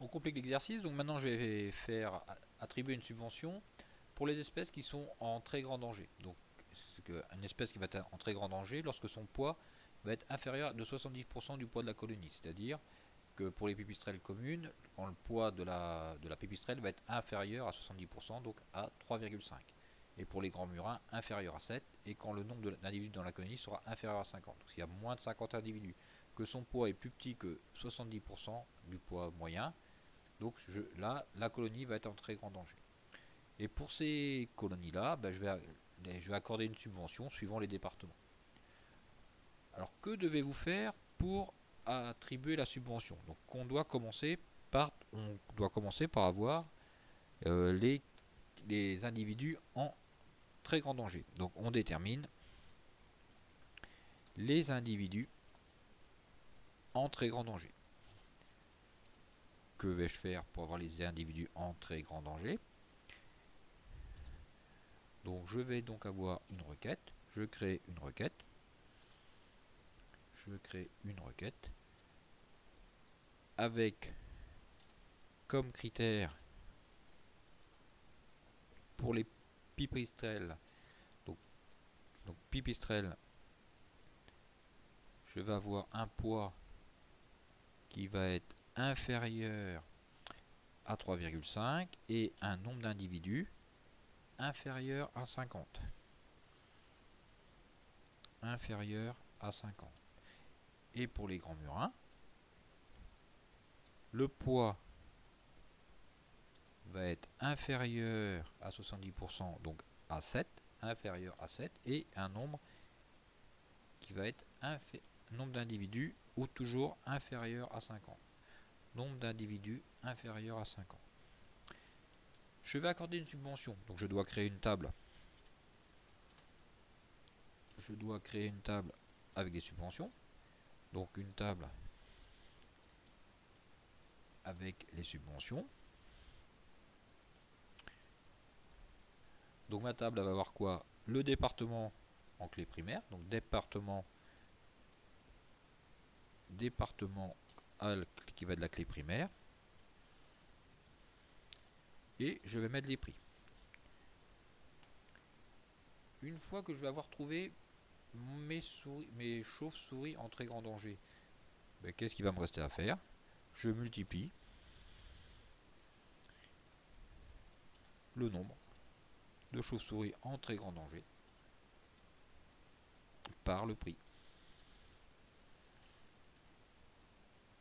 On complique l'exercice, donc maintenant je vais faire attribuer une subvention pour les espèces qui sont en très grand danger. Donc une espèce qui va être en très grand danger lorsque son poids va être inférieur de 70% du poids de la colonie, c'est-à-dire que pour les pipistrelles communes, quand le poids de la pipistrelle va être inférieur à 70%, donc à 3,5. Et pour les grands murins, inférieur à 7, et quand le nombre d'individus dans la colonie sera inférieur à 50. Donc s'il y a moins de 50 individus, que son poids est plus petit que 70% du poids moyen, donc là, la colonie va être en très grand danger. Et pour ces colonies-là, je vais accorder une subvention suivant les départements. Alors que devez-vous faire pour attribuer la subvention? Donc on doit commencer par avoir les individus en très grand danger. Donc on détermine les individus en très grand danger. Que vais-je faire pour avoir les individus en très grand danger? Donc je vais donc avoir une requête. Je crée une requête. Avec comme critère pour les pipistrelles. Donc pipistrelles, je vais avoir un poids qui va être inférieur à 3,5 et un nombre d'individus inférieur à 50. Et pour les grands murins, le poids va être inférieur à 70%, donc à 7, inférieur à 7, et un nombre qui va être nombre d'individus ou toujours inférieur à 50. Nombre d'individus inférieur à 50. Je vais accorder une subvention, donc je dois créer une table. Avec des subventions. Donc une table avec les subventions. Donc ma table va avoir quoi? Le département en clé primaire, donc département qui va de la clé primaire, et je vais mettre les prix. Une fois que je vais avoir trouvé mes chauves-souris en très grand danger, qu'est-ce qu'il va me rester à faire? Je multiplie le nombre de chauves-souris en très grand danger par le prix.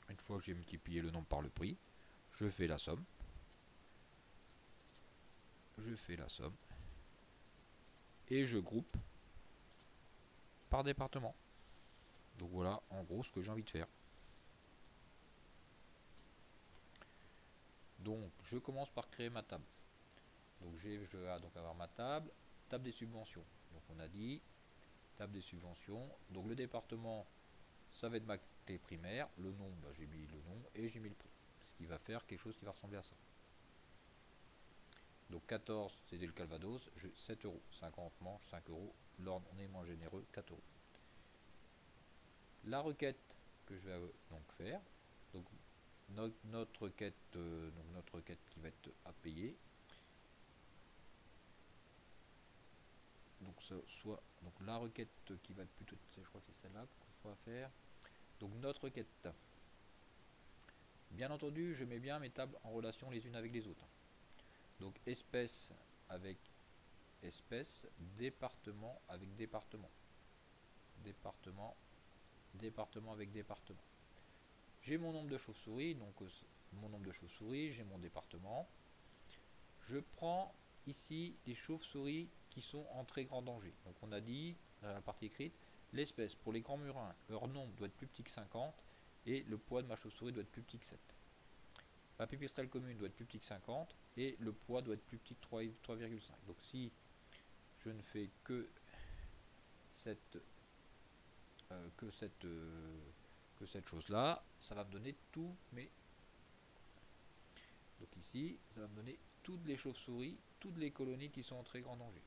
Une fois que j'ai multiplié le nombre par le prix, je fais la somme. Et je groupe par département. Donc voilà en gros ce que j'ai envie de faire. Donc je commence par créer ma table. Donc je vais donc avoir ma table des subventions. Donc on a dit table des subventions. Donc le département, ça va être ma clé primaire. Le nombre, j'ai mis le nombre et j'ai mis le prix. Ce qui va faire quelque chose qui va ressembler à ça. Donc 14, c'était le Calvados, 7 euros. 50 manches, 5 euros. L'ordre, on est moins généreux, 4 euros. La requête que je vais donc faire, donc notre requête qui va être à payer. Donc la requête qui va être plutôt, je crois que c'est celle-là qu'on va faire. Donc notre requête. Bien entendu, je mets bien mes tables en relation les unes avec les autres. Donc espèce avec espèce, département avec département. Département avec département. J'ai mon nombre de chauves-souris, donc j'ai mon département. Je prends ici les chauves-souris qui sont en très grand danger. Donc on a dit, dans la partie écrite, l'espèce pour les grands murins, leur nombre doit être plus petit que 50 et le poids de ma chauve-souris doit être plus petit que 7. Ma pipistrelle commune doit être plus petit que 50 et le poids doit être plus petit que 3,5. Donc si je ne fais que cette chose-là, ça va me donner tous mes... Donc ici, ça va me donner toutes les chauves-souris, toutes les colonies qui sont en très grand danger.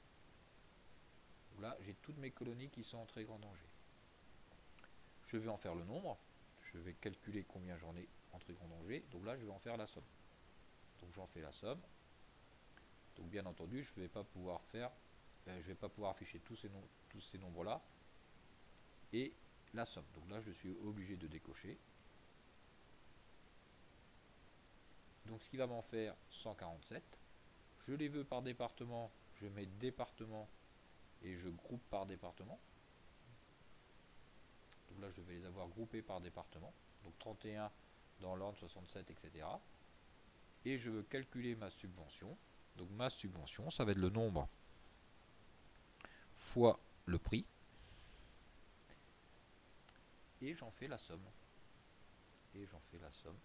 Donc là, j'ai toutes mes colonies qui sont en très grand danger. Je vais en faire le nombre. Je vais calculer combien j'en ai en très grand danger. Donc là, je vais en faire la somme. Donc j'en fais la somme. Donc bien entendu, je vais pas pouvoir afficher tous ces nombres-là et la somme. Donc là, je suis obligé de décocher. Donc ce qui va m'en faire 147. Je les veux par département, je mets département et je groupe par département. Donc là, je vais les avoir groupés par département. Donc 31 dans l'ordre, 67, etc. Et je veux calculer ma subvention. Donc ma subvention, ça va être le nombre fois le prix. Et j'en fais la somme. Et j'en fais la somme.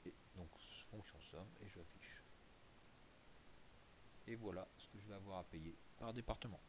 Et donc fonction somme, et je affiche. Et voilà ce que je vais avoir à payer par département.